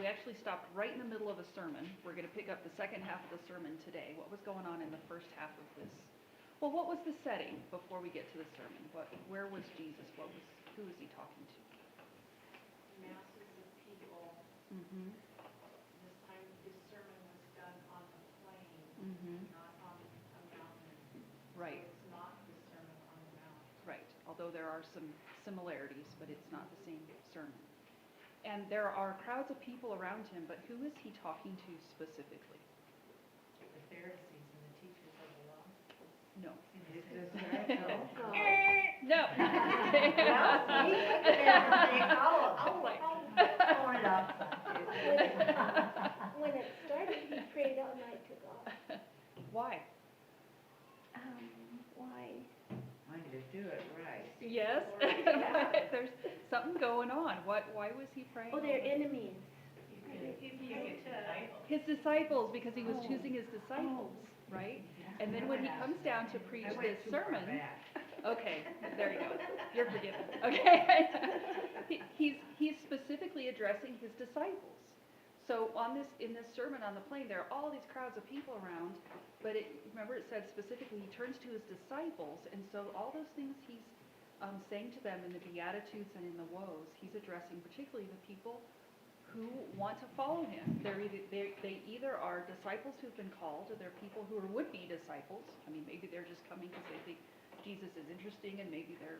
we actually stopped right in the middle of a sermon. We're going to pick up the second half of the sermon today. What was going on in the first half of this? Well, what was the setting before we get to the sermon? Where was Jesus? Who was he talking to? Masses of people. Mm-hmm. This time, this sermon was done on the plain, Mm-hmm. not on a mountain. Right. So it's not the Sermon on the Mount. Right. Although there are some similarities, but it's not the same sermon. And there are crowds of people around him, but who is he talking to specifically? The Pharisees and the teachers of the law. No. His disciples. No. When it started, he prayed all night to God. Why? Why? Wanted to do it right. Yes. There's something going on. Why was he praying? Oh, they're enemies. His disciples, because he was choosing his disciples, right? And then when he comes down to preach this sermon, okay, there you go. You're forgiven. Okay. He's specifically addressing his disciples. So in this sermon on the plain, there are all these crowds of people around, but remember it said specifically he turns to his disciples, and so all those things he's saying to them in the Beatitudes and in the woes, he's addressing particularly the people who want to follow him. They either are disciples who've been called, or they're people who are would-be disciples. I mean, maybe they're just coming because they think Jesus is interesting, and maybe they're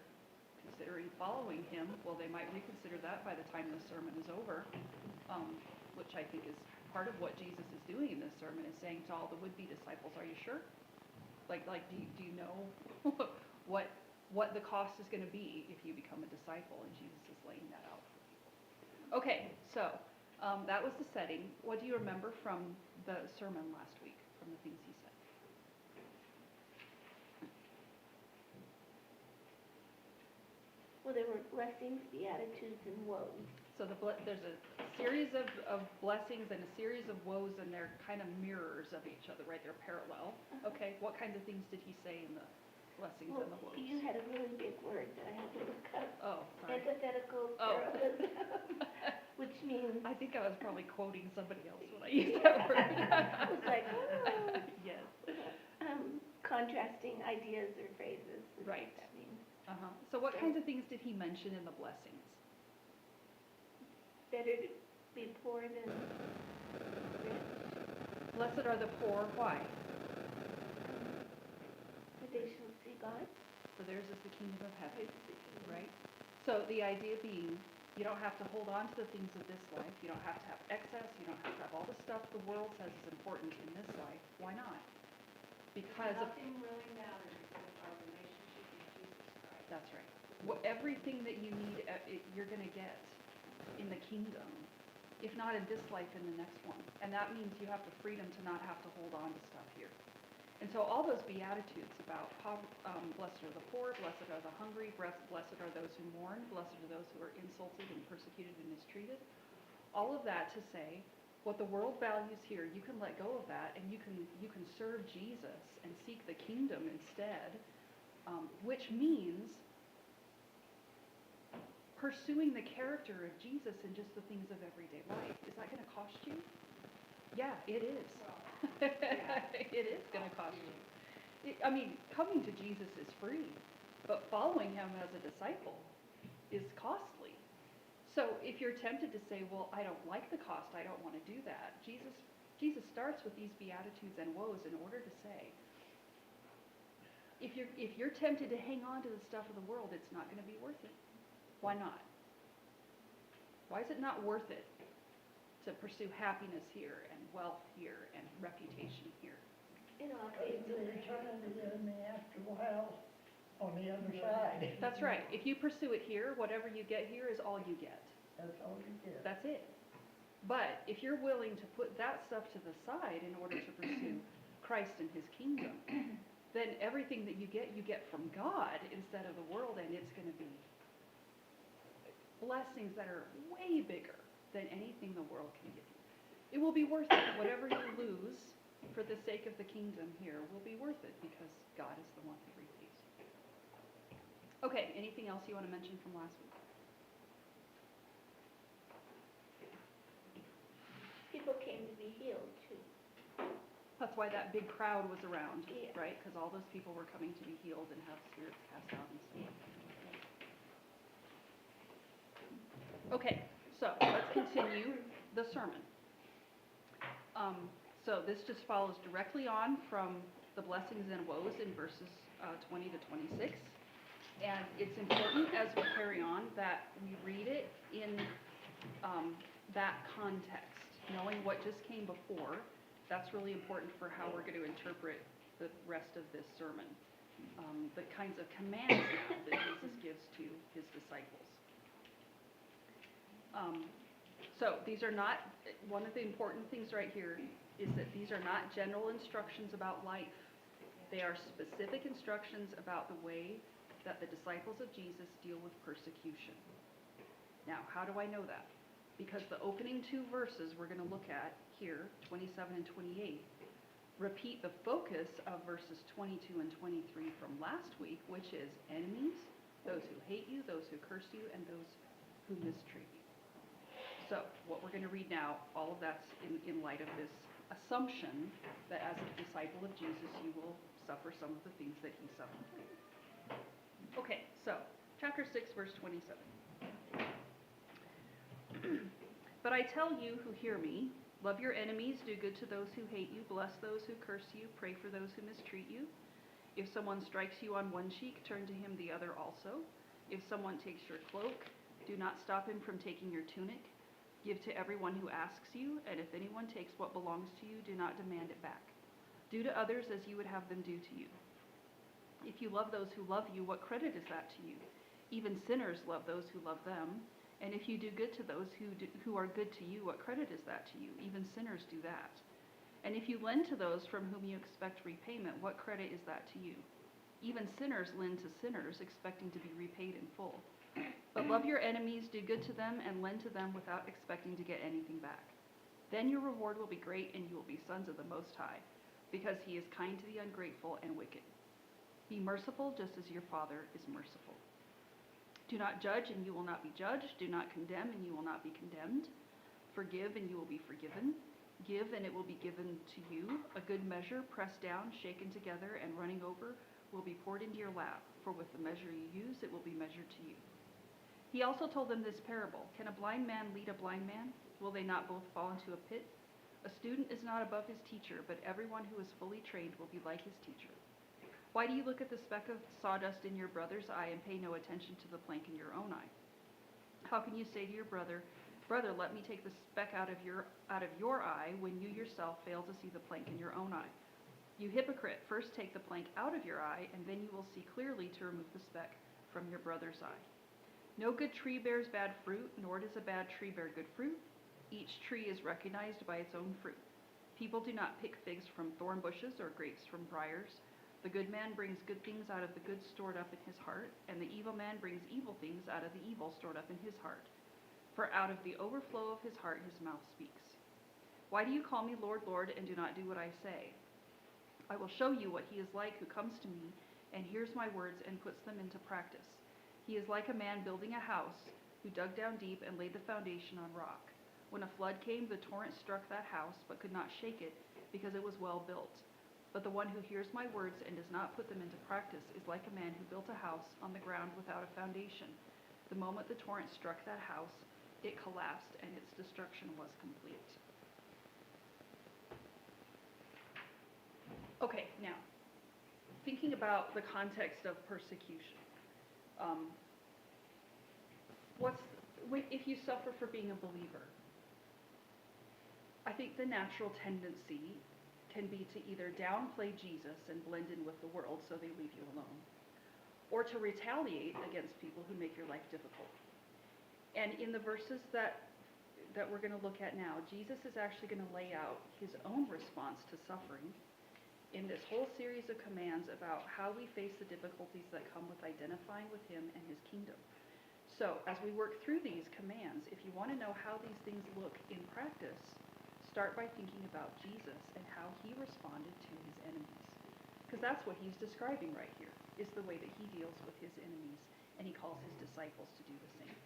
considering following him. Well, they might reconsider that by the time the sermon is over, which I think is part of what Jesus is doing in this sermon, is saying to all the would-be disciples, are you sure? Like, do you know what the cost is going to be if you become a disciple? And Jesus is laying that out. Okay, so that was the setting. What do you remember from the sermon last week, from the things he said? Well, there were blessings, beatitudes, and woes. So there's a series of blessings and a series of woes, and they're kind of mirrors of each other, right? They're parallel. Okay, what kinds of things did he say in the blessings Well, and the woes? you had a really big word that I had to look up. Oh, sorry. Antithetical Oh. parallelism, which means I think I was probably quoting somebody else when I used that word. I was like, oh. Yes. Contrasting ideas or phrases. is what Right. that means. Uh-huh. So what kinds of things did he mention in the blessings? Better to be poor than rich. Blessed are the poor. Why? For they shall see God. For theirs is the kingdom of heaven, Praise the King. right? So the idea being, you don't have to hold on to the things of this life. You don't have to have excess. You don't have to have all the stuff the world says is important in this life. Why not? Because of, Nothing really matters except our relationship with Jesus Christ. that's right. Everything that you need, you're going to get in the kingdom, if not in this life, in the next one. And that means you have the freedom to not have to hold on to stuff here. And so all those beatitudes about blessed are the poor, blessed are the hungry, blessed are those who mourn, blessed are those who are insulted and persecuted and mistreated, all of that to say, what the world values here, you can let go of that, and you can serve Jesus and seek the kingdom instead, which means pursuing the character of Jesus in just the things of everyday life. Is that going to cost you? Yeah, it is. It is going to cost you. I mean, coming to Jesus is free, but following him as a disciple is costly. So if you're tempted to say, well, I don't like the cost, I don't want to do that, Jesus starts with these beatitudes and woes in order to say, if you're tempted to hang on to the stuff of the world, it's not going to be worth it. Why not? Why is it not worth it to pursue happiness here and wealth here and reputation here? In all It's cases. eternity in the afterworld on the other side. That's right. If you pursue it here, whatever you get here is all you get. That's all you get. That's it. But if you're willing to put that stuff to the side in order to pursue Christ and his kingdom, then everything that you get from God instead of the world, and it's going to be blessings that are way bigger than anything the world can give you. It will be worth it. Whatever you lose for the sake of the kingdom here will be worth it, because God is the one who repays. Okay, anything else you want to mention from last week? be healed too. That's why that big crowd was around, Yeah. right? Because all those people were coming to be healed and have spirits cast out and so on. Okay, so let's continue the sermon. So this just follows directly on from the blessings and woes in verses 20 to 26. And it's important as we carry on that we read it in that context, knowing what just came before. That's really important for how we're going to interpret the rest of this sermon. The kinds of commands now that Jesus gives to his disciples. So these are not, one of the important things right here is that these are not general instructions about life. They are specific instructions about the way that the disciples of Jesus deal with persecution. Now, how do I know that? Because the opening two verses we're going to look at here, 27 and 28, repeat the focus of verses 22 and 23 from last week, which is enemies, those who hate you, those who curse you, and those who mistreat you. So what we're going to read now, all of that's in light of this assumption that as a disciple of Jesus, you will suffer some of the things that he suffered. Okay, so chapter 6, verse 27. But I tell you who hear me, love your enemies, do good to those who hate you, bless those who curse you, pray for those who mistreat you. If someone strikes you on one cheek, turn to him the other also. If someone takes your cloak, do not stop him from taking your tunic. Give to everyone who asks you, and if anyone takes what belongs to you, do not demand it back. Do to others as you would have them do to you. If you love those who love you, what credit is that to you? Even sinners love those who love them. And if you do good to those who are good to you, what credit is that to you? Even sinners do that. And if you lend to those from whom you expect repayment, what credit is that to you? Even sinners lend to sinners, expecting to be repaid in full. But love your enemies, do good to them, and lend to them without expecting to get anything back. Then your reward will be great, and you will be sons of the Most High, because he is kind to the ungrateful and wicked. Be merciful, just as your Father is merciful. Do not judge, and you will not be judged. Do not condemn, and you will not be condemned. Forgive, and you will be forgiven. Give, and it will be given to you. A good measure, pressed down, shaken together, and running over, will be poured into your lap. For with the measure you use, it will be measured to you. He also told them this parable. Can a blind man lead a blind man? Will they not both fall into a pit? A student is not above his teacher, but everyone who is fully trained will be like his teacher. Why do you look at the speck of sawdust in your brother's eye and pay no attention to the plank in your own eye? How can you say to your brother, "Brother, let me take the speck out of your eye," when you yourself fail to see the plank in your own eye? You hypocrite, first take the plank out of your eye, and then you will see clearly to remove the speck from your brother's eye. No good tree bears bad fruit, nor does a bad tree bear good fruit. Each tree is recognized by its own fruit. People do not pick figs from thorn bushes or grapes from briars. The good man brings good things out of the good stored up in his heart, and the evil man brings evil things out of the evil stored up in his heart. For out of the overflow of his heart his mouth speaks. Why do you call me Lord, Lord, and do not do what I say? I will show you what he is like who comes to me and hears my words and puts them into practice. He is like a man building a house who dug down deep and laid the foundation on rock. When a flood came, the torrent struck that house, but could not shake it because it was well built. But the one who hears my words and does not put them into practice is like a man who built a house on the ground without a foundation. The moment the torrent struck that house, it collapsed and its destruction was complete. Okay, now, thinking about the context of persecution. If you suffer for being a believer, I think the natural tendency can be to either downplay Jesus and blend in with the world so they leave you alone, or to retaliate against people who make your life difficult. And in the verses that we're going to look at now, Jesus is actually going to lay out his own response to suffering in this whole series of commands about how we face the difficulties that come with identifying with him and his kingdom. So as we work through these commands, if you want to know how these things look in practice, start by thinking about Jesus and how he responded to his enemies. Because that's what he's describing right here, is the way that he deals with his enemies, and he calls his disciples to do the same.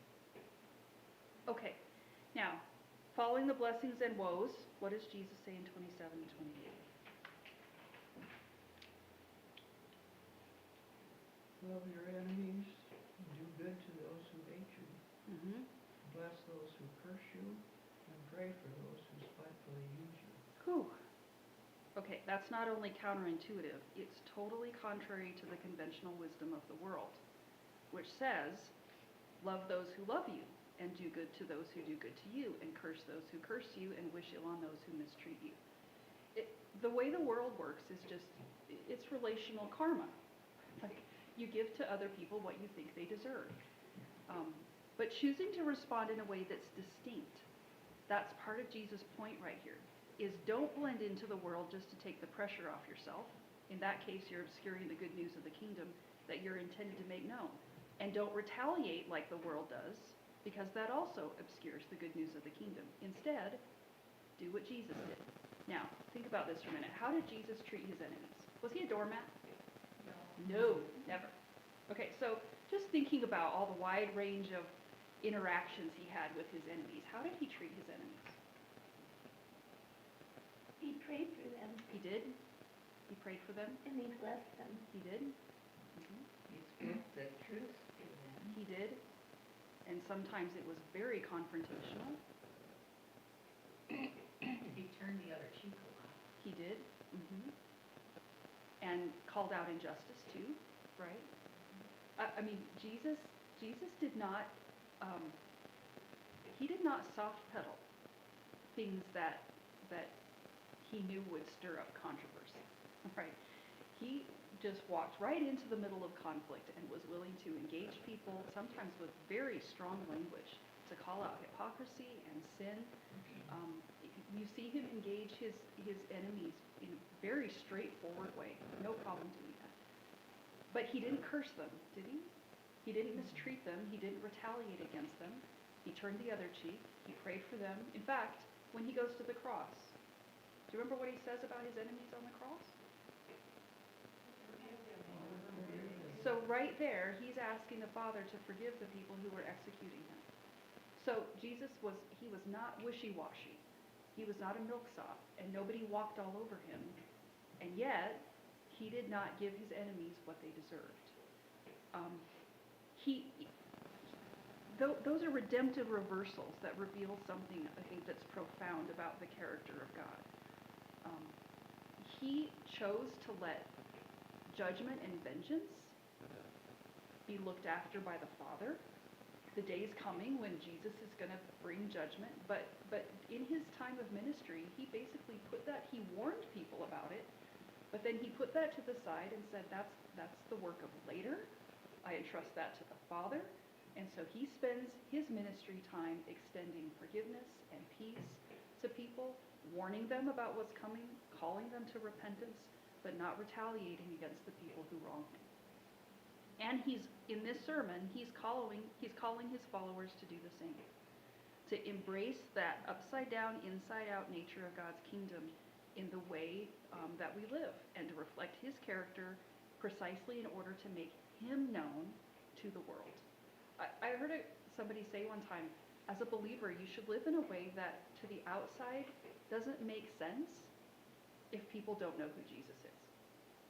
Okay, now, Following the blessings and woes, what does Jesus say in 27 and 28? Love your enemies, and do good to those who hate you. Mm-hmm. Bless those who curse you, and pray for those who spitefully use you. Whew. Okay, that's not only counterintuitive, it's totally contrary to the conventional wisdom of the world, which says, love those who love you, and do good to those who do good to you, and curse those who curse you, and wish ill on those who mistreat you. The way the world works is just, it's relational karma. Like, you give to other people what you think they deserve. But choosing to respond in a way that's distinct, that's part of Jesus' point right here, is don't blend into the world just to take the pressure off yourself. In that case, you're obscuring the good news of the kingdom that you're intended to make known. And don't retaliate like the world does, because that also obscures the good news of the kingdom. Instead, do what Jesus did. Now, think about this for a minute. How did Jesus treat his enemies? Was he a doormat? No, never. Okay, so just thinking about all the wide range of interactions he had with his enemies, how did he treat his enemies? He prayed for them, He did? He prayed for them? and he blessed them. He did? He spoke the truth to them. He did. And sometimes it was very confrontational. He turned the other cheek around. He did. And called out injustice too, right? I mean, Jesus did not, he did not soft pedal things that he knew would stir up controversy, right? He just walked right into the middle of conflict and was willing to engage people, sometimes with very strong language, to call out hypocrisy and sin. You see him engage his enemies in a very straightforward way, no problem doing that. But he didn't curse them, did he? He didn't mistreat them. He didn't retaliate against them. He turned the other cheek. He prayed for them. In fact, when he goes to the cross, do you remember what he says about his enemies on the cross? So right there, he's asking the Father to forgive the people who were executing him. So Jesus was not wishy-washy. He was not a milksop, and nobody walked all over him. And yet, he did not give his enemies what they deserved. Those are redemptive reversals that reveal something, I think, that's profound about the character of God. He chose to let judgment and vengeance be looked after by the Father. The day is coming when Jesus is going to bring judgment, but in his time of ministry, he basically he warned people about it, but then he put that to the side and said, that's the work of later. I entrust that to the Father. And so he spends his ministry time extending forgiveness and peace to people, warning them about what's coming, calling them to repentance, but not retaliating against the people who wrong him. And in this sermon, he's calling his followers to do the same, to embrace that upside-down, inside-out nature of God's kingdom in the way that we live, and to reflect his character precisely in order to make him known to the world. I heard somebody say one time, as a believer, you should live in a way that to the outside doesn't make sense if people don't know who Jesus is.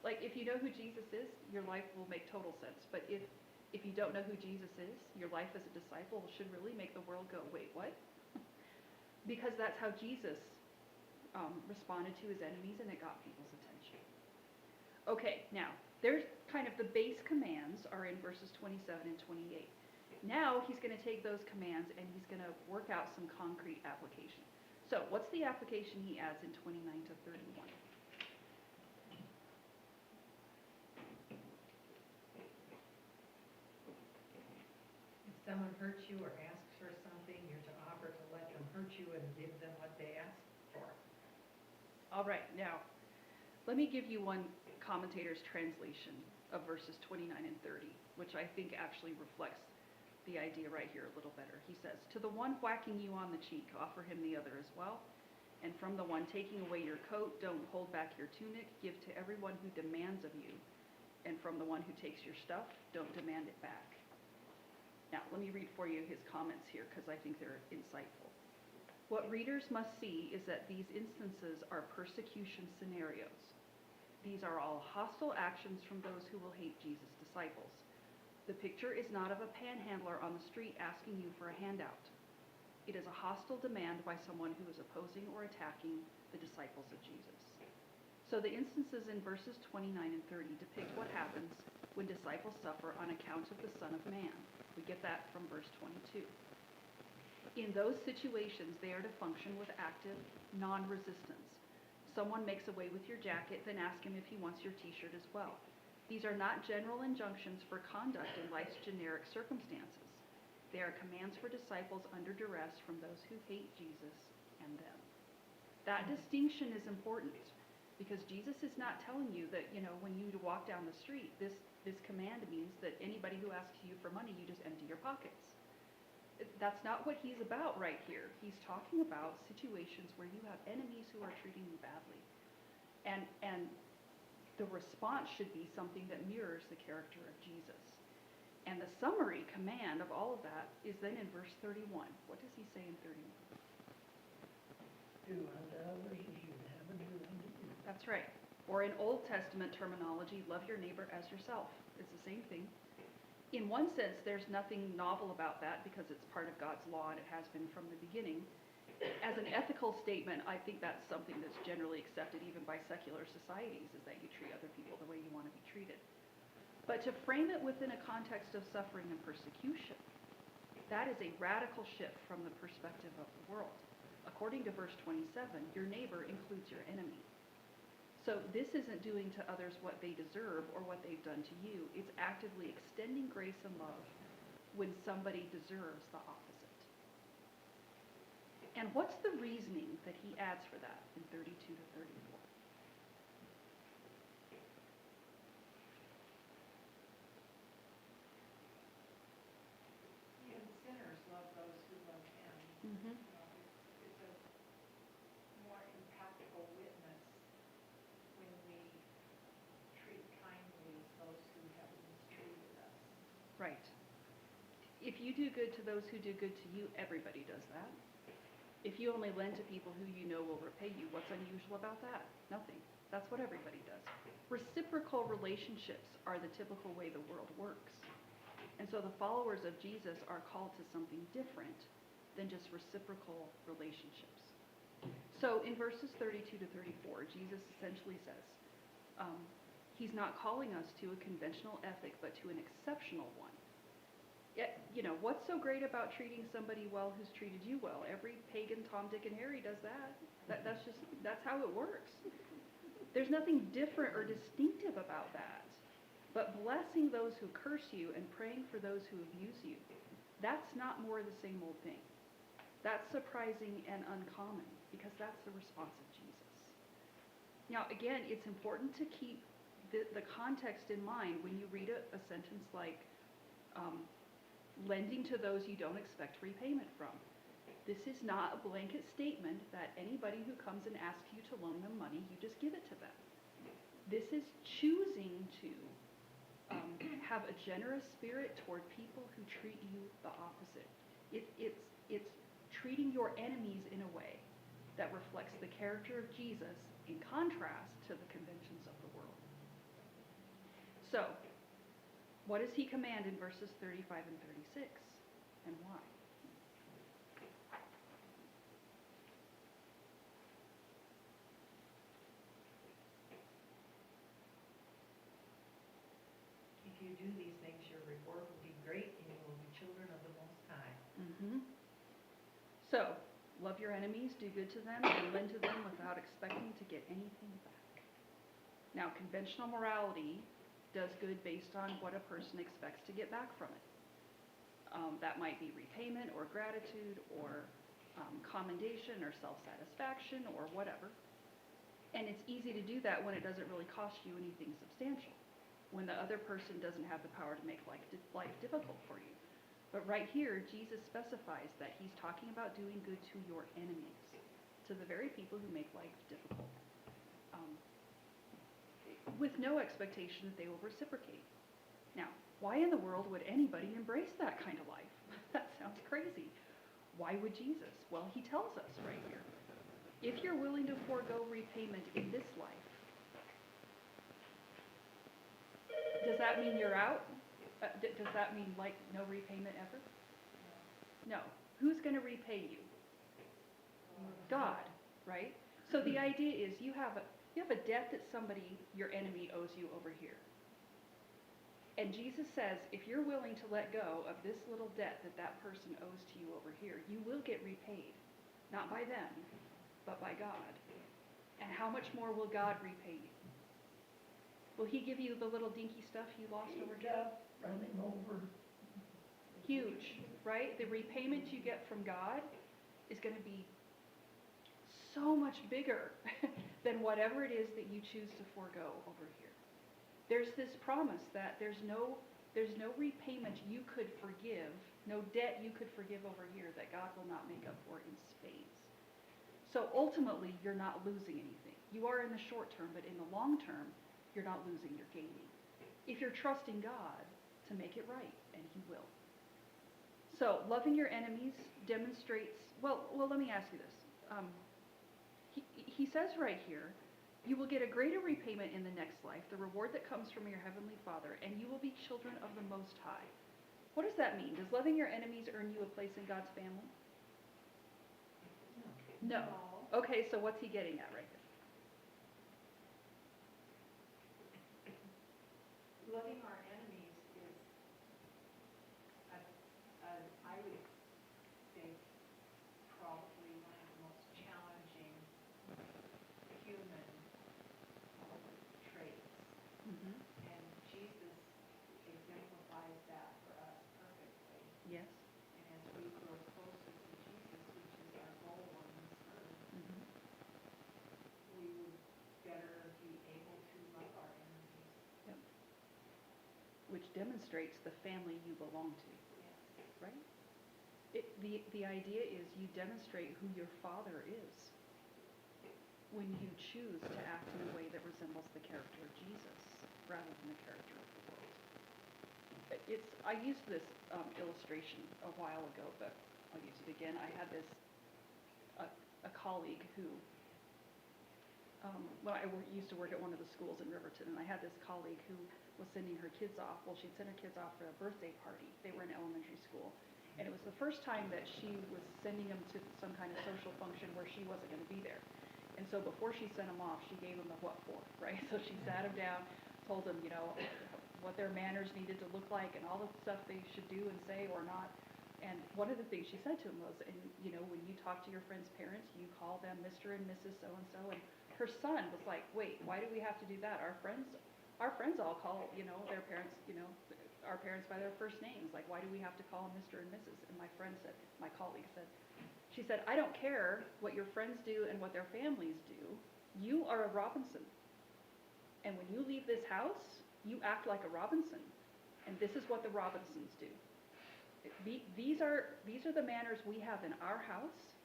Like, if you know who Jesus is, your life will make total sense. But if you don't know who Jesus is, your life as a disciple should really make the world go, wait, what? Because that's how Jesus responded to his enemies, and it got people's attention. Okay, now, there's kind of the base commands are in verses 27 and 28. Now he's going to take those commands and he's going to work out some concrete application. So what's the application he adds in 29 to 31? If someone hurts you or asks for something, you're to offer to let them hurt you and give them what they ask for. All right, now, let me give you one commentator's translation of verses 29 and 30, which I think actually reflects the idea right here a little better. He says, to the one whacking you on the cheek, offer him the other as well. And from the one taking away your coat, don't hold back your tunic. Give to everyone who demands of you. And from the one who takes your stuff, don't demand it back. Now, let me read for you his comments here because I think they're insightful. What readers must see is that these instances are persecution scenarios. These are all hostile actions from those who will hate Jesus' disciples. The picture is not of a panhandler on the street asking you for a handout. It is a hostile demand by someone who is opposing or attacking the disciples of Jesus. So the instances in verses 29 and 30 depict what happens when disciples suffer on account of the Son of Man. We get that from verse 22. In those situations, they are to function with active non-resistance. Someone makes away with your jacket, then ask him if he wants your t-shirt as well. These are not general injunctions for conduct in life's generic circumstances. They are commands for disciples under duress from those who hate Jesus and them. That distinction is important because Jesus is not telling you that, when you walk down the street, this command means that anybody who asks you for money, you just empty your pockets. That's not what he's about right here. He's talking about situations where you have enemies who are treating you badly. And the response should be something that mirrors the character of Jesus. And the summary command of all of that is then in verse 31. What does he say in 31? Do unto others as you would have them do unto you. That's right. Or in Old Testament terminology, love your neighbor as yourself. It's the same thing. In one sense, there's nothing novel about that because it's part of God's law and it has been from the beginning. As an ethical statement, I think that's something that's generally accepted even by secular societies, is that you treat other people the way you want to be treated. But to frame it within a context of suffering and persecution, that is a radical shift from the perspective of the world. According to verse 27, your neighbor includes your enemy. So this isn't doing to others what they deserve or what they've done to you. It's actively extending grace and love when somebody deserves the opposite. And what's the reasoning that he adds for that in 32 to 34? Even sinners love those who love him. Mm-hmm. It's a more impactful witness when we treat kindly those who have mistreated us. Right. If you do good to those who do good to you, everybody does that. If you only lend to people who you know will repay you, what's unusual about that? Nothing. That's what everybody does. Reciprocal relationships are the typical way the world works. And so the followers of Jesus are called to something different than just reciprocal relationships. So in verses 32 to 34, Jesus essentially says, he's not calling us to a conventional ethic, but to an exceptional one. Yet, what's so great about treating somebody well who's treated you well? Every pagan Tom, Dick, and Harry does that. That's how it works. There's nothing different or distinctive about that. But blessing those who curse you and praying for those who abuse you, that's not more of the same old thing. That's surprising and uncommon because that's the response of Jesus. Now, again, it's important to keep the context in mind when you read a sentence like, lending to those you don't expect repayment from. This is not a blanket statement that anybody who comes and asks you to loan them money, you just give it to them. This is choosing to have a generous spirit toward people who treat you the opposite. It's treating your enemies in a way that reflects the character of Jesus in contrast to the conventions of the world. So, what does he command in verses 35 and 36, and why? If you do these things, your reward will be great and you will be children of the Most High. Mm-hmm. So, love your enemies, do good to them, and lend to them without expecting to get anything back. Now, conventional morality does good based on what a person expects to get back from it. That might be repayment or gratitude or commendation or self-satisfaction or whatever. And it's easy to do that when it doesn't really cost you anything substantial, when the other person doesn't have the power to make life difficult for you. But right here, Jesus specifies that he's talking about doing good to your enemies, to the very people who make life difficult, with no expectation that they will reciprocate. Now, why in the world would anybody embrace that kind of life? That sounds crazy. Why would Jesus? Well, he tells us right here. If you're willing to forego repayment in this life, does that mean you're out? Does that mean like no repayment ever? No. Who's going to repay you? God, right? So the idea is you have a debt that somebody, your enemy, owes you over here. And Jesus says, if you're willing to let go of this little debt that person owes to you over here, you will get repaid. Not by them, but by God. And how much more will God repay you? Will he give you the little dinky stuff you lost over here? Running over. Huge, right? The repayment you get from God is going to be so much bigger than whatever it is that you choose to forego over here. There's this promise that there's no repayment you could forgive, no debt you could forgive over here that God will not make up for in spades. So ultimately, you're not losing anything. You are in the short term, but in the long term, you're not losing, you're gaining. If you're trusting God to make it right, and he will. So loving your enemies demonstrates, well, let me ask you this. He says right here, you will get a greater repayment in the next life, the reward that comes from your heavenly Father, and you will be children of the Most High. What does that mean? Does loving your enemies earn you a place in God's family? No. Okay, so what's he getting at right there? Loving our enemies is, I would think, probably one of the most challenging human traits. Mm-hmm. And Jesus exemplifies that for us perfectly. Yes. And as we grow closer to Jesus, which is our goal on this earth, Mm-hmm. we would better be able to love our enemies. Yep. Which demonstrates the family you belong to, Yes. right? The idea is you demonstrate who your Father is when you choose to act in a way that resembles the character of Jesus rather than the character of the world. I used this illustration a while ago, but I'll use it again. I had this a colleague who used to work at one of the schools in Riverton, and I had this colleague who was sending her kids off. Well, she'd send her kids off for a birthday party. They were in elementary school. And it was the first time that she was sending them to some kind of social function where she wasn't going to be there. And so before she sent them off, she gave them the what for, right? So she sat them down, told them, what their manners needed to look like and all the stuff they should do and say or not. And one of the things she said to them was, and when you talk to your friend's parents, you call them Mr. and Mrs. So-and-so. And her son was like, wait, why do we have to do that? Our friends all call, their parents, our parents by their first names. Like, why do we have to call them Mr. and Mrs.? And my colleague said, she said, I don't care what your friends do and what their families do. You are a Robinson. And when you leave this house, you act like a Robinson. And this is what the Robinsons do. These are the manners we have in our house,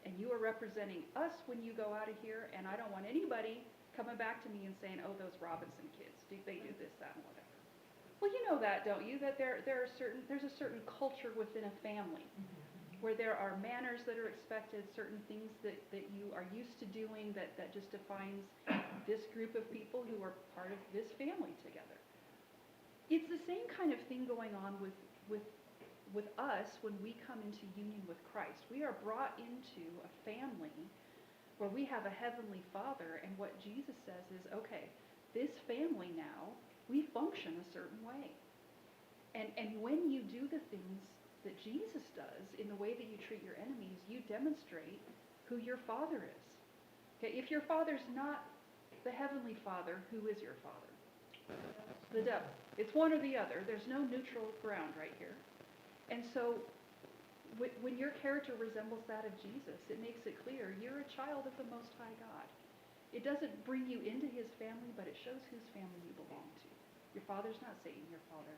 and you are representing us when you go out of here, and I don't want anybody coming back to me and saying, oh, those Robinson kids, they do this, that, and whatever. Well, you know that, don't you? That there's a certain culture within a family where there are manners that are expected, certain things that you are used to doing that just defines this group of people who are part of this family together. It's the same kind of thing going on with us when we come into union with Christ. We are brought into a family where we have a heavenly Father, and what Jesus says is, okay, this family now, we function a certain way. And when you do the things that Jesus does in the way that you treat your enemies, you demonstrate who your Father is. Okay, if your Father's not the heavenly Father, who is your Father? The devil. It's one or the other. There's no neutral ground right here. And so when your character resembles that of Jesus, it makes it clear you're a child of the Most High God. It doesn't bring you into his family, but it shows whose family you belong to. Your Father's not Satan. Your Father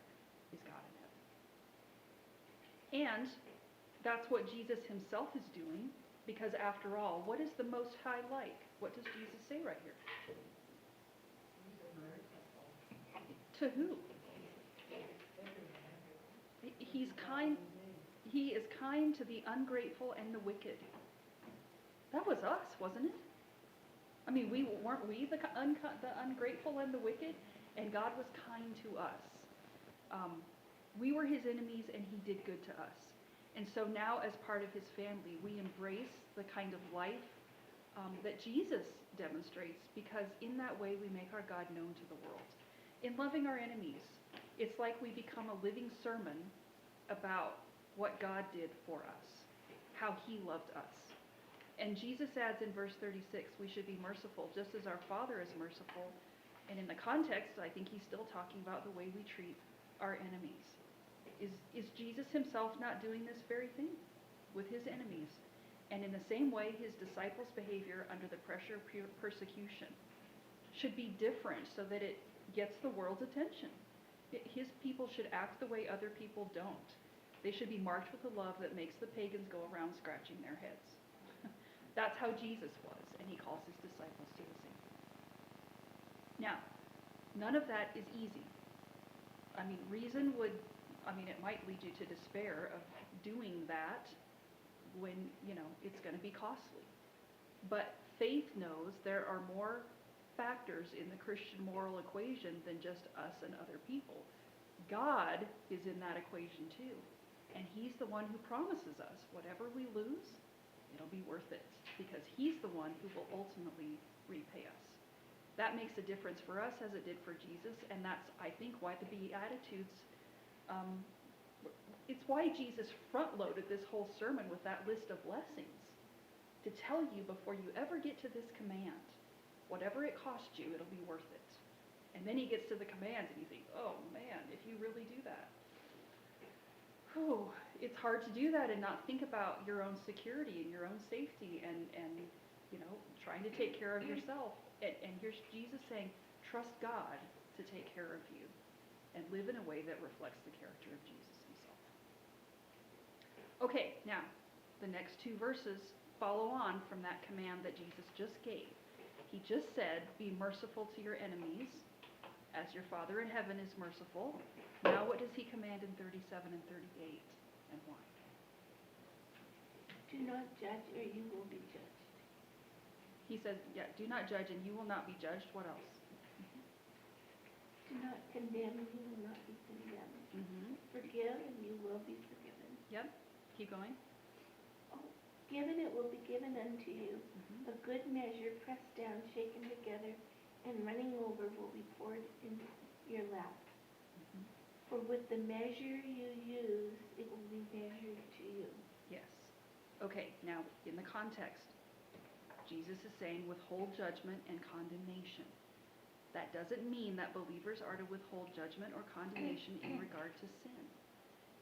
is God in heaven. And that's what Jesus himself is doing, because after all, what is the Most High like? What does Jesus say right here? To who? He's kind. He is kind to the ungrateful and the wicked. That was us, wasn't it? I mean, weren't we the ungrateful and the wicked? And God was kind to us. We were his enemies and he did good to us. And so now as part of his family, we embrace the kind of life that Jesus demonstrates, because in that way we make our God known to the world. In loving our enemies, it's like we become a living sermon about what God did for us, how he loved us. And Jesus adds in verse 36, we should be merciful just as our Father is merciful. And in the context, I think he's still talking about the way we treat our enemies. Is Jesus himself not doing this very thing with his enemies? And in the same way, his disciples' behavior under the pressure of persecution should be different so that it gets the world's attention. His people should act the way other people don't. They should be marked with a love that makes the pagans go around scratching their heads. That's how Jesus was, and he calls his disciples to the same thing. Now, none of that is easy. I mean, it might lead you to despair of doing that when, it's going to be costly. But faith knows there are more factors in the Christian moral equation than just us and other people. God is in that equation too. And he's the one who promises us whatever we lose, it'll be worth it, because he's the one who will ultimately repay us. That makes a difference for us as it did for Jesus, and that's, I think, why the Beatitudes, it's why Jesus front-loaded this whole sermon with that list of blessings, to tell you before you ever get to this command, whatever it costs you, it'll be worth it. And then he gets to the commands and you think, oh man, if you really do that. Whew, it's hard to do that and not think about your own security and your own safety and trying to take care of yourself. And here's Jesus saying, trust God to take care of you and live in a way that reflects the character of Jesus himself. Okay, now, the next two verses follow on from that command that Jesus just gave. He just said, be merciful to your enemies, as your Father in heaven is merciful. Now what does he command in 37 and 38, and why? Do not judge, or you will be judged. He says, do not judge, and you will not be judged. What else? Do not condemn, and you will not be condemned. Mm-hmm. Forgive, and you will be forgiven. Yep. Keep going. Given it will be given unto you. Mm-hmm. A good measure, pressed down, shaken together, and running over will be poured into your lap. Mm-hmm. For with the measure you use, it will be measured to you. Yes. Okay, now in the context, Jesus is saying withhold judgment and condemnation. That doesn't mean that believers are to withhold judgment or condemnation in regard to sin.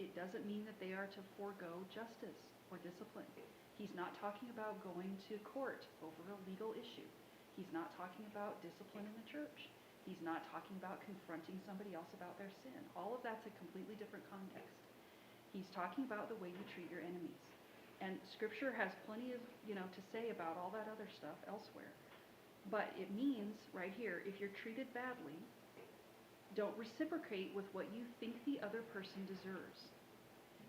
It doesn't mean that they are to forego justice or discipline. He's not talking about going to court over a legal issue. He's not talking about discipline in the church. He's not talking about confronting somebody else about their sin. All of that's a completely different context. He's talking about the way you treat your enemies. And Scripture has plenty of, to say about all that other stuff elsewhere. But it means, right here, if you're treated badly, don't reciprocate with what you think the other person deserves.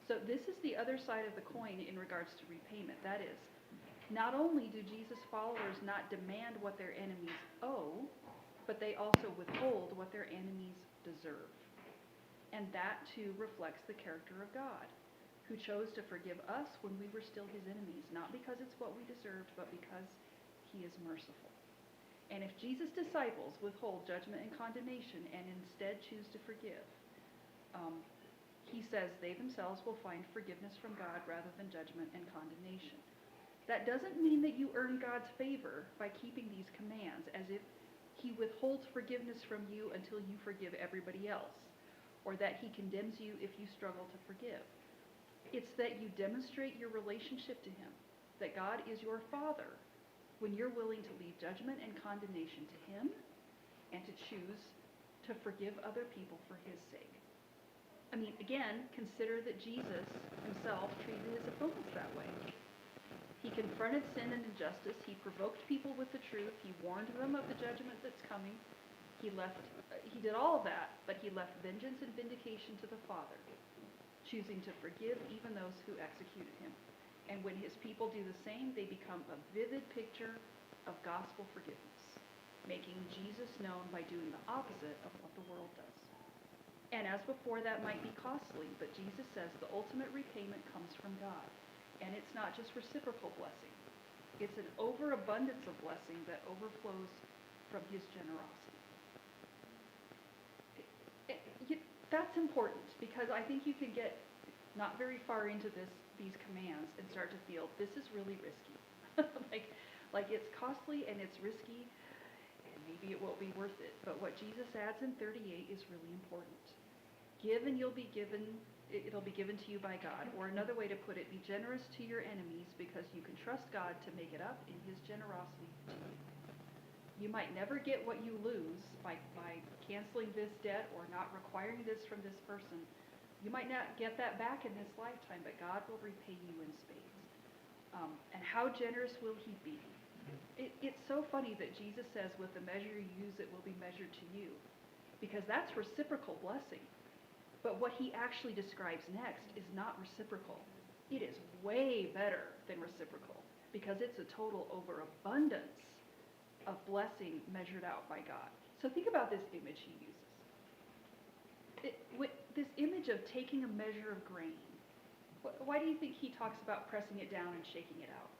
So this is the other side of the coin in regards to repayment. That is, not only do Jesus' followers not demand what their enemies owe, but they also withhold what their enemies deserve. And that too reflects the character of God, who chose to forgive us when we were still his enemies, not because it's what we deserved, but because he is merciful. And if Jesus' disciples withhold judgment and condemnation and instead choose to forgive, he says they themselves will find forgiveness from God rather than judgment and condemnation. That doesn't mean that you earn God's favor by keeping these commands, as if he withholds forgiveness from you until you forgive everybody else, or that he condemns you if you struggle to forgive. It's that you demonstrate your relationship to him, that God is your Father, when you're willing to leave judgment and condemnation to him and to choose to forgive other people for his sake. I mean, again, consider that Jesus himself treated his opponents that way. He confronted sin and injustice. He provoked people with the truth. He warned them of the judgment that's coming. He did all of that, but he left vengeance and vindication to the Father. choosing to forgive even those who executed him. And when his people do the same, they become a vivid picture of gospel forgiveness, making Jesus known by doing the opposite of what the world does. And as before, that might be costly, but Jesus says the ultimate repayment comes from God. And it's not just reciprocal blessing. It's an overabundance of blessing that overflows from his generosity. That's important, because I think you can get not very far into these commands and start to feel this is really risky. like it's costly and it's risky, and maybe it won't be worth it. But what Jesus adds in 38 is really important. Give and you'll be given, it'll be given to you by God. Or another way to put it, be generous to your enemies because you can trust God to make it up in his generosity to you. You might never get what you lose by canceling this debt or not requiring this from this person. You might not get that back in this lifetime, but God will repay you in spades. And how generous will he be? It's so funny that Jesus says, with the measure you use, it will be measured to you. Because that's reciprocal blessing. But what he actually describes next is not reciprocal. It is way better than reciprocal, because it's a total overabundance of blessing measured out by God. So think about this image he uses. This image of taking a measure of grain. Why do you think he talks about pressing it down and shaking it out?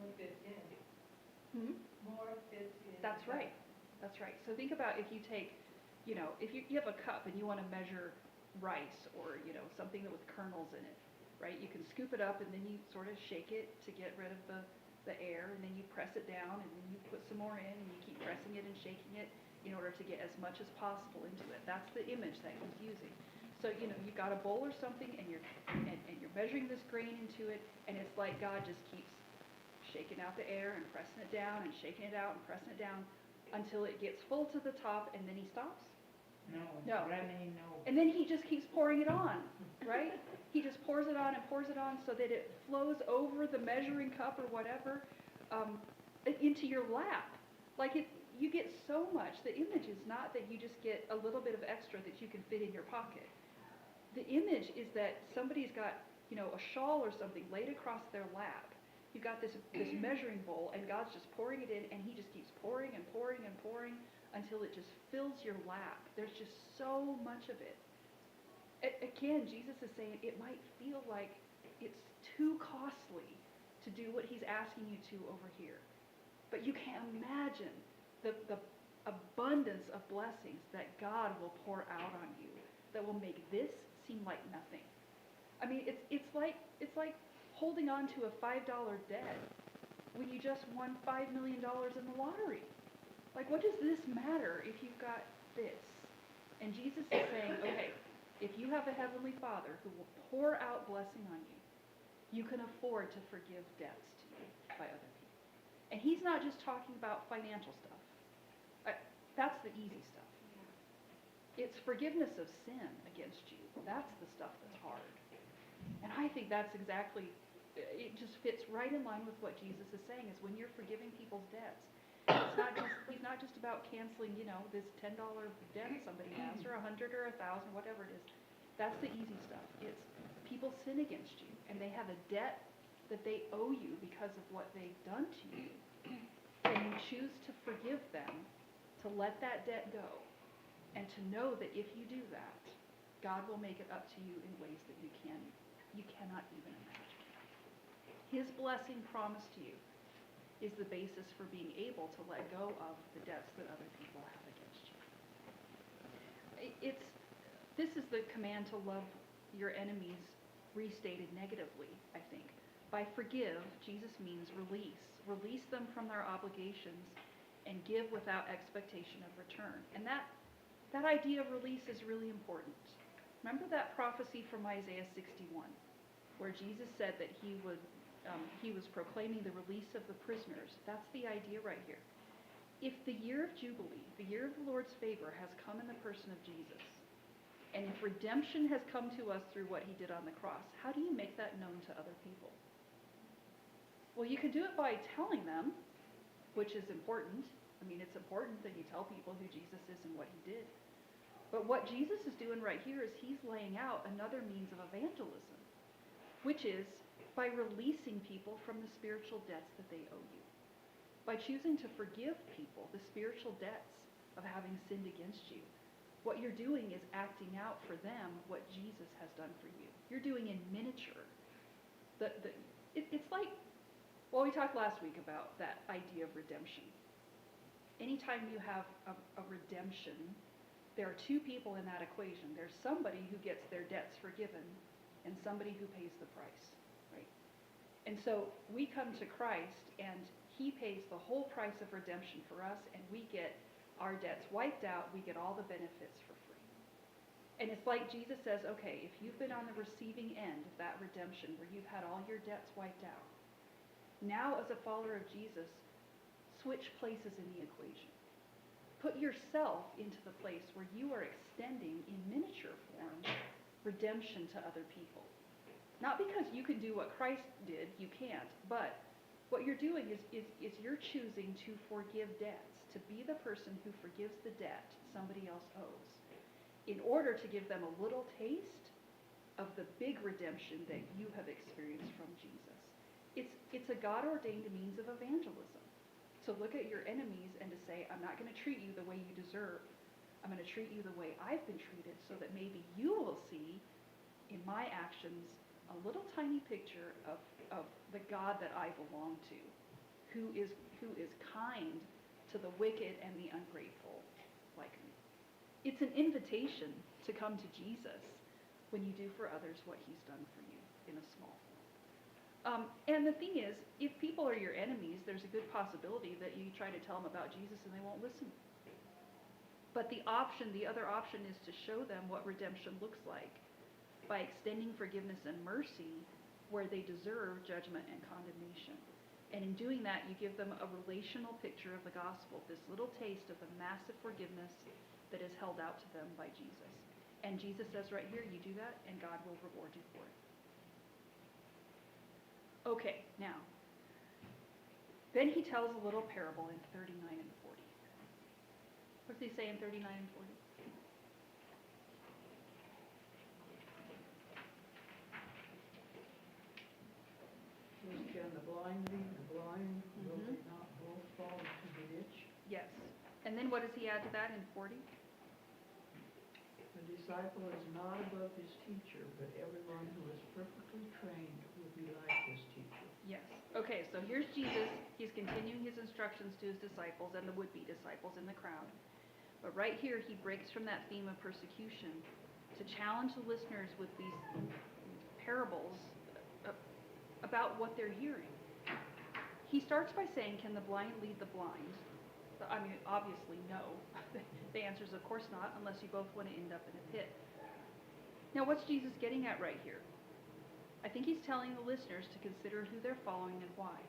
More fits in. More fits in. That's right. That's right. So think about if you take, if you have a cup and you want to measure rice or, something with kernels in it, right? You can scoop it up and then you sort of shake it to get rid of the air, and then you press it down, and then you put some more in, and you keep pressing it and shaking it in order to get as much as possible into it. That's the image that he's using. So, you've got a bowl or something, and you're measuring this grain into it, and it's like God just keeps shaking out the air and pressing it down and shaking it out and pressing it down until it gets full to the top, and then he stops. No. Running, no. And then he just keeps pouring it on, right? He just pours it on so that it flows over the measuring cup or whatever into your lap. You get so much. The image is not that you just get a little bit of extra that you can fit in your pocket. The image is that somebody's got, a shawl or something laid across their lap. You've got this measuring bowl, and God's just pouring it in, and he just keeps pouring and pouring and pouring until it just fills your lap. There's just so much of it. Again, Jesus is saying it might feel like it's too costly to do what he's asking you to over here. But you can't imagine the abundance of blessings that God will pour out on you that will make this seem like nothing. I mean, it's like holding on to a $5 debt when you just won $5 million in the lottery. What does this matter if you've got this? And Jesus is saying, okay, if you have a heavenly Father who will pour out blessing on you, you can afford to forgive debts to you by other people. And he's not just talking about financial stuff. That's the easy stuff. It's forgiveness of sin against you. That's the stuff that's hard. And I think that's exactly, it just fits right in line with what Jesus is saying, is when you're forgiving people's debts, he's not just about canceling, this $10 debt somebody has, or $100 or $1,000, whatever it is. That's the easy stuff. It's people sin against you, and they have a debt that they owe you because of what they've done to you. And you choose to forgive them, to let that debt go, and to know that if you do that, God will make it up to you in ways that you cannot even imagine. His blessing promised to you is the basis for being able to let go of the debts that other people have against you. This is the command to love your enemies restated negatively, I think. By forgive, Jesus means release. Release them from their obligations and give without expectation of return. And that idea of release is really important. Remember that prophecy from Isaiah 61, where Jesus said that he was proclaiming the release of the prisoners. That's the idea right here. If the year of Jubilee, the year of the Lord's favor, has come in the person of Jesus, and if redemption has come to us through what he did on the cross, how do you make that known to other people? Well, you can do it by telling them, which is important. I mean, it's important that you tell people who Jesus is and what he did. But what Jesus is doing right here is he's laying out another means of evangelism, which is by releasing people from the spiritual debts that they owe you. By choosing to forgive people the spiritual debts of having sinned against you. What you're doing is acting out for them what Jesus has done for you. You're doing in miniature. It's like, well, we talked last week about that idea of redemption. Anytime you have a redemption, there are two people in that equation. There's somebody who gets their debts forgiven and somebody who pays the price, right? And so we come to Christ and he pays the whole price of redemption for us, and we get our debts wiped out. We get all the benefits for free. And it's like Jesus says, okay, if you've been on the receiving end of that redemption where you've had all your debts wiped out, now as a follower of Jesus, switch places in the equation. Put yourself into the place where you are extending in miniature form redemption to other people. Not because you can do what Christ did, you can't, but what you're doing is you're choosing to forgive debts, to be the person who forgives the debt somebody else owes, in order to give them a little taste of the big redemption that you have experienced from Jesus. It's a God-ordained means of evangelism. To look at your enemies and to say, I'm not going to treat you the way you deserve. I'm going to treat you the way I've been treated so that maybe you will see in my actions a little tiny picture of the God that I belong to, who is kind to the wicked and the ungrateful like me. It's an invitation to come to Jesus when you do for others what he's done for you in a small form. And the thing is, if people are your enemies, there's a good possibility that you try to tell them about Jesus and they won't listen. But the other option is to show them what redemption looks like by extending forgiveness and mercy where they deserve judgment and condemnation. And in doing that, you give them a relational picture of the gospel, this little taste of the massive forgiveness that is held out to them by Jesus. And Jesus says right here, you do that and God will reward you for it. Okay, now, then he tells a little parable in 39 and 40. What does he say in 39 and 40? Can the blind lead the blind? Will they not both fall into the ditch? Yes. And then what does he add to that in 40? The disciple is not above his teacher, but everyone who is perfectly trained will be like his teacher. Yes. Okay, so here's Jesus. He's continuing his instructions to his disciples and the would-be disciples in the crowd. But right here, he breaks from that theme of persecution to challenge the listeners with these parables about what they're hearing. He starts by saying, can the blind lead the blind? I mean, obviously no. The answer is of course not, unless you both want to end up in a pit. Now, what's Jesus getting at right here? I think he's telling the listeners to consider who they're following and why.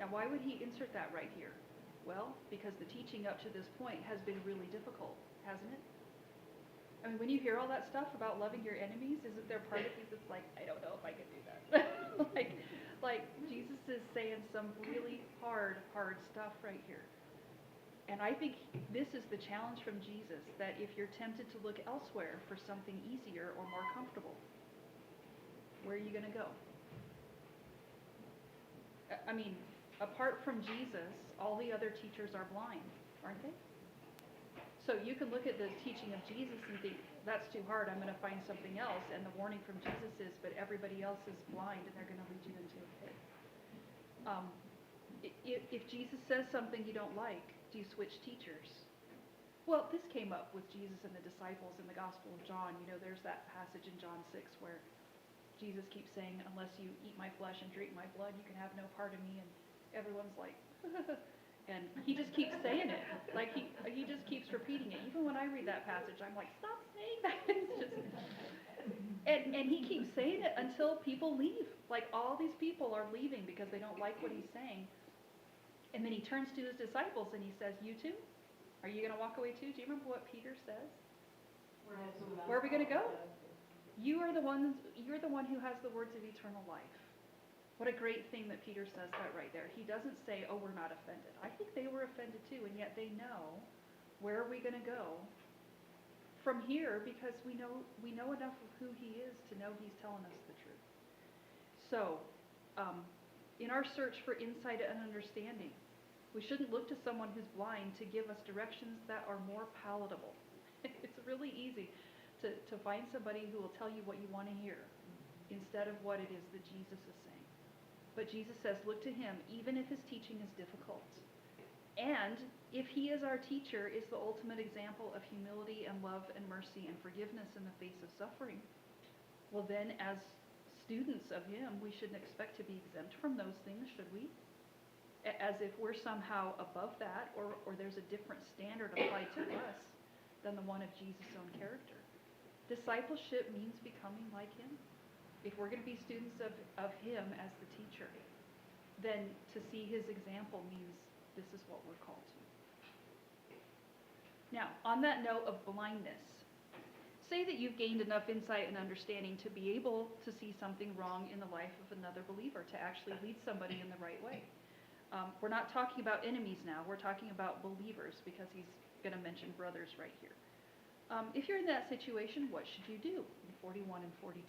Now, why would he insert that right here? Well, because the teaching up to this point has been really difficult, hasn't it? I mean, when you hear all that stuff about loving your enemies, isn't there part of you that's like, I don't know if I can do that? like Jesus is saying some really hard stuff right here. And I think this is the challenge from Jesus, that if you're tempted to look elsewhere for something easier or more comfortable, where are you going to go? I mean, apart from Jesus, all the other teachers are blind, aren't they? So you can look at the teaching of Jesus and think, that's too hard, I'm going to find something else. And the warning from Jesus is, but everybody else is blind and they're going to lead you into a pit. If Jesus says something you don't like, do you switch teachers? Well, this came up with Jesus and the disciples in the Gospel of John. You know, there's that passage in John 6 where Jesus keeps saying, unless you eat my flesh and drink my blood, you can have no part of me. And everyone's like, and he just keeps saying it. Like he just keeps repeating it. Even when I read that passage, I'm like, stop saying that. It's just, and he keeps saying it until people leave. Like all these people are leaving because they don't like what he's saying. And then he turns to his disciples and he says, you too? Are you going to walk away too? Do you remember what Peter says? Where are we going to go? You're the one who has the words of eternal life. What a great thing that Peter says that right there. He doesn't say, oh, we're not offended. I think they were offended too, and yet they know, where are we going to go? from here because we know enough of who he is to know he's telling us the truth. So, in our search for insight and understanding, we shouldn't look to someone who's blind to give us directions that are more palatable. It's really easy to find somebody who will tell you what you want to hear instead of what it is that Jesus is saying. But Jesus says, look to him even if his teaching is difficult. And if he is our teacher, is the ultimate example of humility and love and mercy and forgiveness in the face of suffering, well then, as students of him, we shouldn't expect to be exempt from those things, should we? As if we're somehow above that, or there's a different standard applied to us than the one of Jesus' own character. Discipleship means becoming like him. If we're going to be students of him as the teacher, then to see his example means this is what we're called to. Now, on that note of blindness, say that you've gained enough insight and understanding to be able to see something wrong in the life of another believer, to actually lead somebody in the right way. We're not talking about enemies now, we're talking about believers, because he's going to mention brothers right here. If you're in that situation, what should you do in 41 and 42?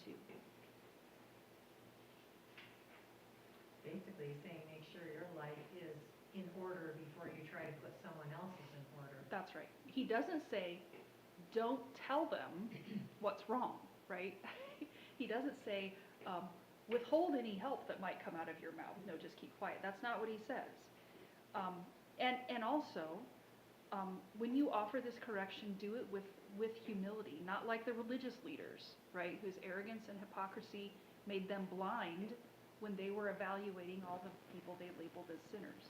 Basically saying make sure your life is in order before you try to put someone else's in order. That's right. He doesn't say, don't tell them what's wrong, right? He doesn't say, withhold any help that might come out of your mouth. No, just keep quiet. That's not what he says. And also, when you offer this correction, do it with humility, not like the religious leaders, right, whose arrogance and hypocrisy made them blind when they were evaluating all the people they labeled as sinners.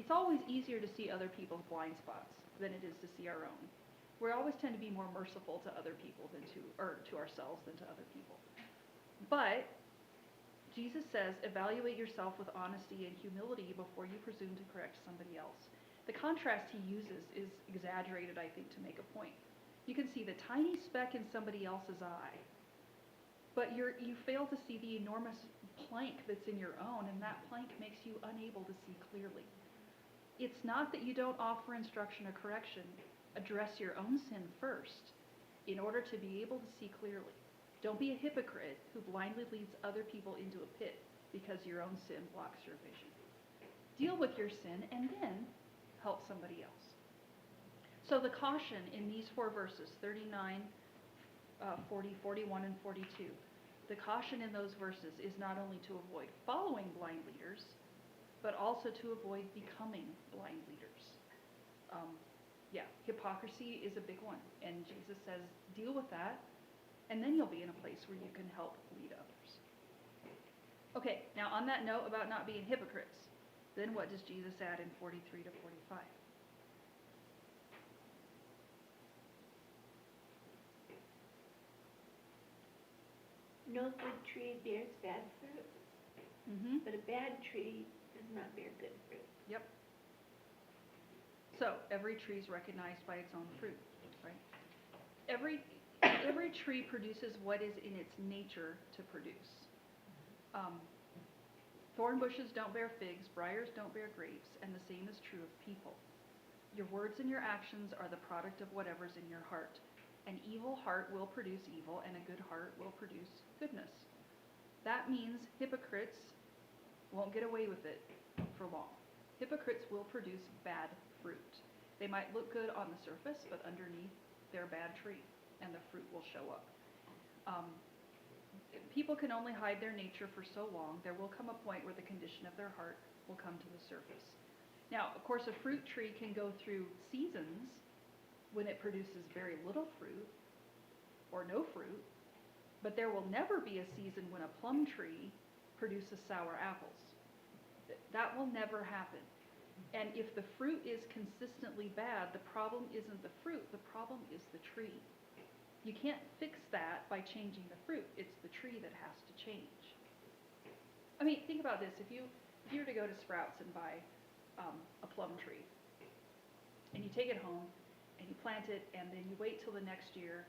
It's always easier to see other people's blind spots than it is to see our own. We always tend to be more merciful to other people than to ourselves than to other people. But Jesus says, evaluate yourself with honesty and humility before you presume to correct somebody else. The contrast he uses is exaggerated, I think, to make a point. You can see the tiny speck in somebody else's eye, but you fail to see the enormous plank that's in your own, and that plank makes you unable to see clearly. It's not that you don't offer instruction or correction. Address your own sin first in order to be able to see clearly. Don't be a hypocrite who blindly leads other people into a pit because your own sin blocks your vision. Deal with your sin and then help somebody else. So the caution in these four verses, 39, 40, 41, and 42, the caution in those verses is not only to avoid following blind leaders, but also to avoid becoming blind leaders. Hypocrisy is a big one, and Jesus says, deal with that, and then you'll be in a place where you can help lead others. Okay, now on that note about not being hypocrites, then what does Jesus add in 43 to 45? No good tree bears bad fruit, but a bad tree does not bear good fruit. Yep. So every tree is recognized by its own fruit, right? Every tree produces what is in its nature to produce. Thorn bushes don't bear figs, briars don't bear grapes, and the same is true of people. Your words and your actions are the product of whatever's in your heart. An evil heart will produce evil, and a good heart will produce goodness. That means hypocrites won't get away with it for long. Hypocrites will produce bad fruit. They might look good on the surface, but underneath they're a bad tree, and the fruit will show up. People can only hide their nature for so long. There will come a point where the condition of their heart will come to the surface. Now, of course, a fruit tree can go through seasons when it produces very little fruit or no fruit, but there will never be a season when a plum tree produces sour apples. That will never happen. And if the fruit is consistently bad, the problem isn't the fruit, the problem is the tree. You can't fix that by changing the fruit. It's the tree that has to change. I mean, think about this. If you were to go to Sprouts and buy a plum tree, and you take it home, and you plant it, and then you wait till the next year,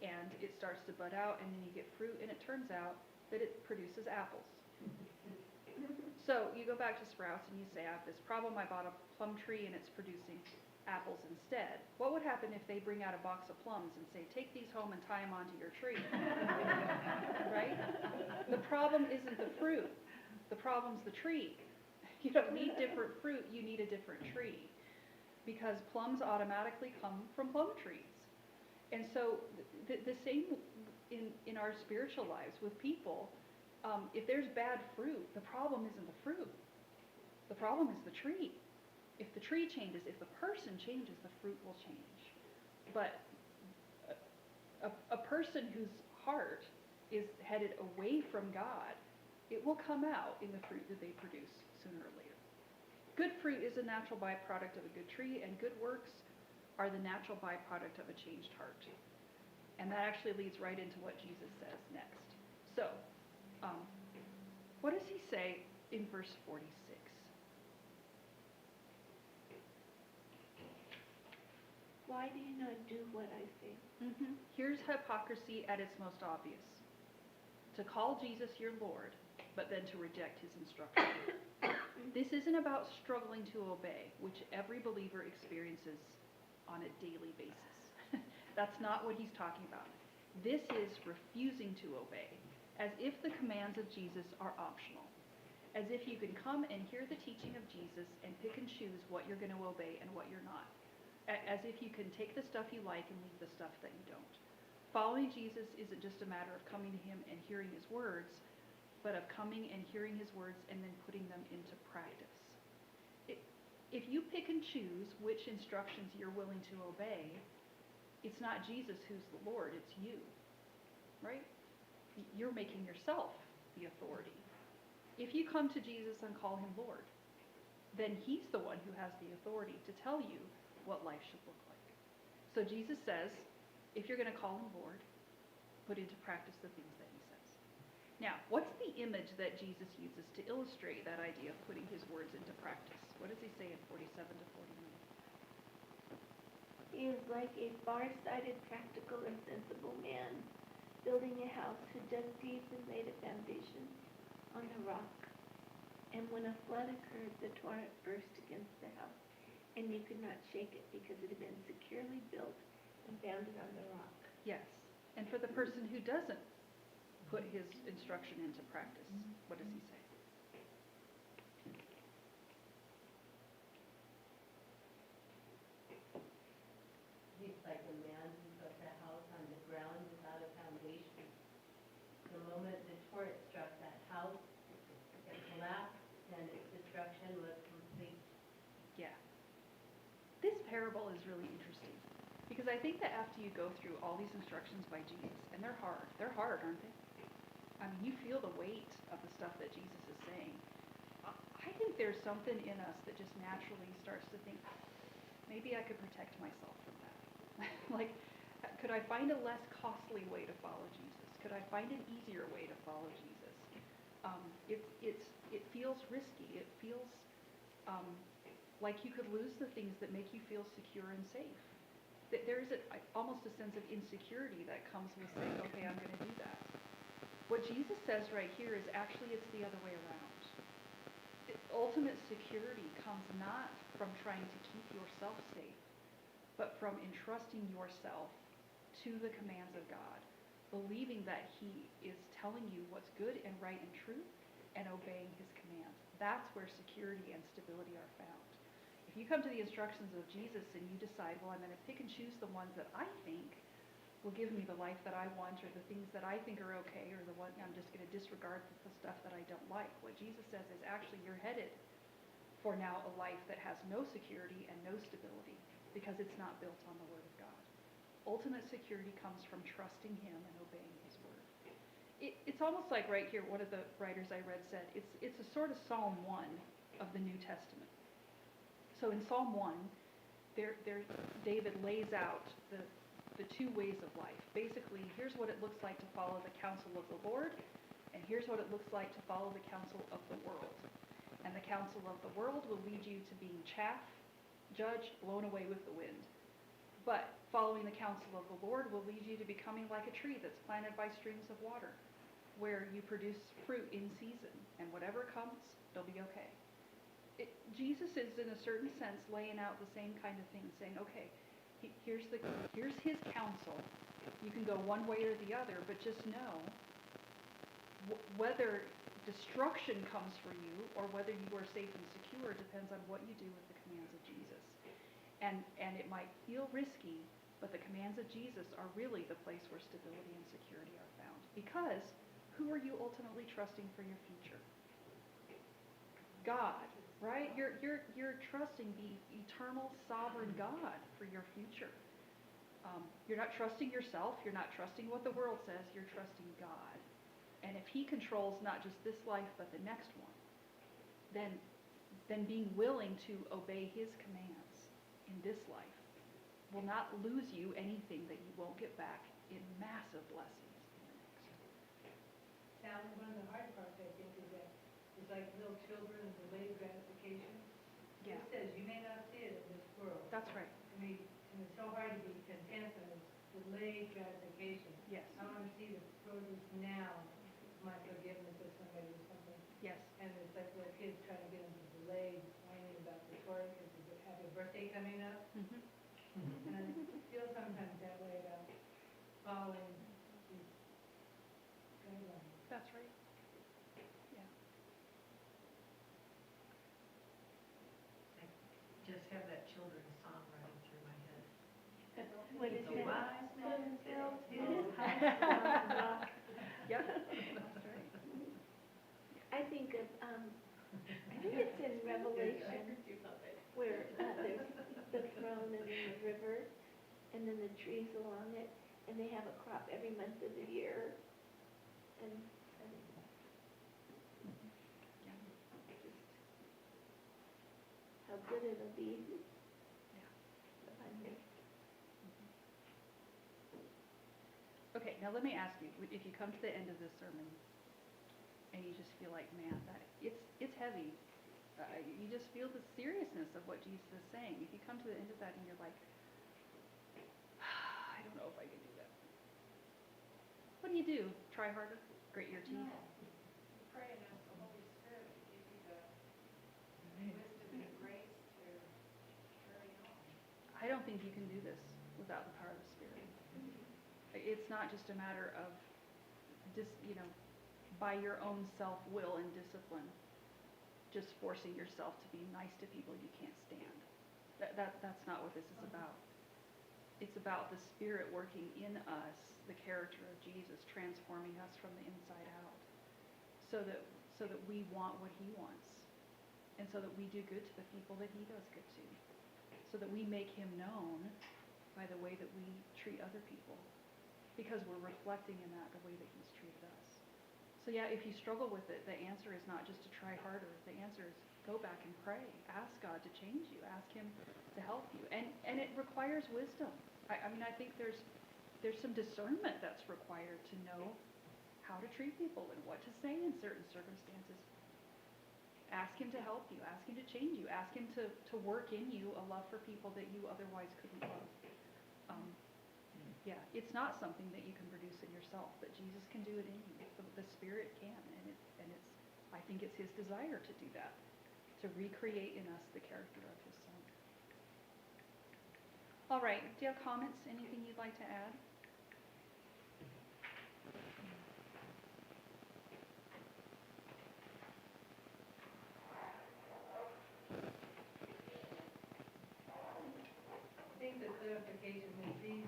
and it starts to bud out, and then you get fruit, and it turns out that it produces apples. So you go back to Sprouts, and you say, I have this problem. I bought a plum tree, and it's producing apples instead. What would happen if they bring out a box of plums and say, take these home and tie them onto your tree? Right? The problem isn't the fruit. The problem's the tree. You don't need different fruit, you need a different tree. Because plums automatically come from plum trees. And so the same in our spiritual lives with people. If there's bad fruit, the problem isn't the fruit. The problem is the tree. If the tree changes, if the person changes, the fruit will change. But a person whose heart is headed away from God, it will come out in the fruit that they produce sooner or later. Good fruit is a natural byproduct of a good tree, and good works are the natural byproduct of a changed heart. And that actually leads right into what Jesus says next. So, what does he say in verse 46? Why do you not do what I say? Here's hypocrisy at its most obvious. To call Jesus your Lord, but then to reject his instruction. This isn't about struggling to obey, which every believer experiences on a daily basis. That's not what he's talking about. This is refusing to obey, as if the commands of Jesus are optional. As if you can come and hear the teaching of Jesus and pick and choose what you're going to obey and what you're not. As if you can take the stuff you like and leave the stuff that you don't. Following Jesus isn't just a matter of coming to him and hearing his words, but of coming and hearing his words and then putting them into practice. If you pick and choose which instructions you're willing to obey, it's not Jesus who's the Lord, it's you, right? You're making yourself the authority. If you come to Jesus and call him Lord, then he's the one who has the authority to tell you what life should look like. So Jesus says, if you're going to call him Lord, put into practice the things that he says. Now, what's the image that Jesus uses to illustrate that idea of putting his words into practice? What does he say in 47 to 49? He is like a far-sighted, practical, and sensible man, building a house who dug deep and laid a foundation on the rock. And when a flood occurred, the torrent burst against the house, and you could not shake it because it had been securely built and founded on the rock. Yes. And for the person who doesn't put his instruction into practice, what does he say? He's like a man who built a house on the ground without a foundation. The moment the torrent struck that house, it collapsed and its destruction was complete. Yeah. This parable is really interesting because I think that after you go through all these instructions by Jesus, and they're hard, aren't they? I mean, you feel the weight of the stuff that Jesus is saying. I think there's something in us that just naturally starts to think, maybe I could protect myself from that. Like, could I find a less costly way to follow Jesus? Could I find an easier way to follow Jesus? It feels risky. It feels like you could lose the things that make you feel secure and safe. There is almost a sense of insecurity that comes with saying, okay, I'm going to do that. What Jesus says right here is actually it's the other way around. Ultimate security comes not from trying to keep yourself safe, but from entrusting yourself to the commands of God, believing that he is telling you what's good and right and true, and obeying his commands. That's where security and stability are found. If you come to the instructions of Jesus and you decide, well, I'm going to pick and choose the ones that I think will give me the life that I want, or the things that I think are okay, or the one I'm just going to disregard the stuff that I don't like. What Jesus says is actually you're headed for now a life that has no security and no stability because it's not built on the Word of God. Ultimate security comes from trusting him and obeying his word. It's almost like right here, one of the writers I read said, it's a sort of Psalm 1 of the New Testament. So in Psalm 1, David lays out the two ways of life. Basically, here's what it looks like to follow the counsel of the Lord, and here's what it looks like to follow the counsel of the world. And the counsel of the world will lead you to being chaff, judged, blown away with the wind. But following the counsel of the Lord will lead you to becoming like a tree that's planted by streams of water, where you produce fruit in season, and whatever comes, it'll be okay. Jesus is in a certain sense laying out the same kind of thing, saying, okay, here's his counsel. You can go one way or the other, but just know whether destruction comes for you or whether you are safe and secure depends on what you do with the commands of Jesus. And it might feel risky, but the commands of Jesus are really the place where stability and security are found. Because who are you ultimately trusting for your future? God, right? You're trusting the eternal sovereign God for your future. You're not trusting yourself. You're not trusting what the world says. You're trusting God. And if He controls not just this life but the next one, then being willing to obey His commands in this life will not lose you anything that you won't get back in massive blessings in the next. Now, one of the hard parts, I think, is that it's like little children and delayed gratification. Yeah, It says you may not see it in this world. that's right. And it's so hard to be content when it's delayed gratification. Yes, I want to see the produce now, my forgiveness of somebody or something. yes. And it's like little kids trying to get them to delay whining about the toy because they have a birthday coming up. Mm-hmm. And I feel sometimes that way about following these guidelines. That's right. Yeah. Just have that children's song running through my head. What is The it? wise man built his Yep. That's right. I think of, I think it's in Revelation where there's the throne and then the river and then the trees along it, and they have a crop every month of the year. And just how good it'll be. Okay, now let me ask you, if you come to the end of this sermon and you just feel like, man, it's heavy. You just feel the seriousness of what Jesus is saying. If you come to the end of that and you're like, I don't know if I can do that. What do? Try harder? Grit your teeth? Pray and ask the Holy Spirit to give you the wisdom and grace to carry on. I don't think you can do this without the power of the Spirit. It's not just a matter of by your own self-will and discipline, just forcing yourself to be nice to people you can't stand. That's not what this is about. It's about the Spirit working in us, the character of Jesus, transforming us from the inside out, so that we want what He wants, and so that we do good to the people that He does good to, so that we make Him known by the way that we treat other people, because we're reflecting in that the way that He's treated us. So yeah, if you struggle with it, the answer is not just to try harder. The answer is go back and pray. Ask God to change you. Ask Him to help you. And it requires wisdom. I mean, I think there's some discernment that's required to know how to treat people and what to say in certain circumstances. Ask Him to help you. Ask Him to change you. Ask Him to work in you a love for people that you otherwise couldn't love. Yeah, it's not something that you can produce in yourself, but Jesus can do it in you. The Spirit can, and I think it's His desire to do that, to recreate in us the character of His Son. All right, do you have comments? Anything you'd like to add? I think the clarification is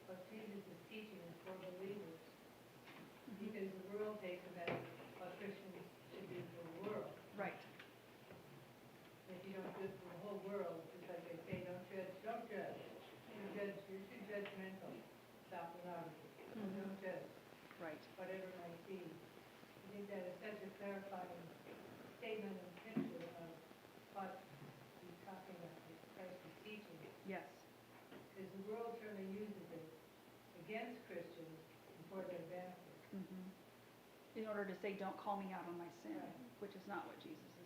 what Jesus is teaching is for believers. Because the world takes about what Christians should do for the world. Right. If you don't do it for the whole world, just like they say, don't judge. You're too judgmental. Stop pornography. Don't judge, Right. whatever it might be. I think that is such a clarifying statement and picture of what he's talking about, what Christ is teaching. Yes. Because the world certainly uses it against Christians and for their benefit. In order to say, don't call me out on my sin, Right. which is not what Jesus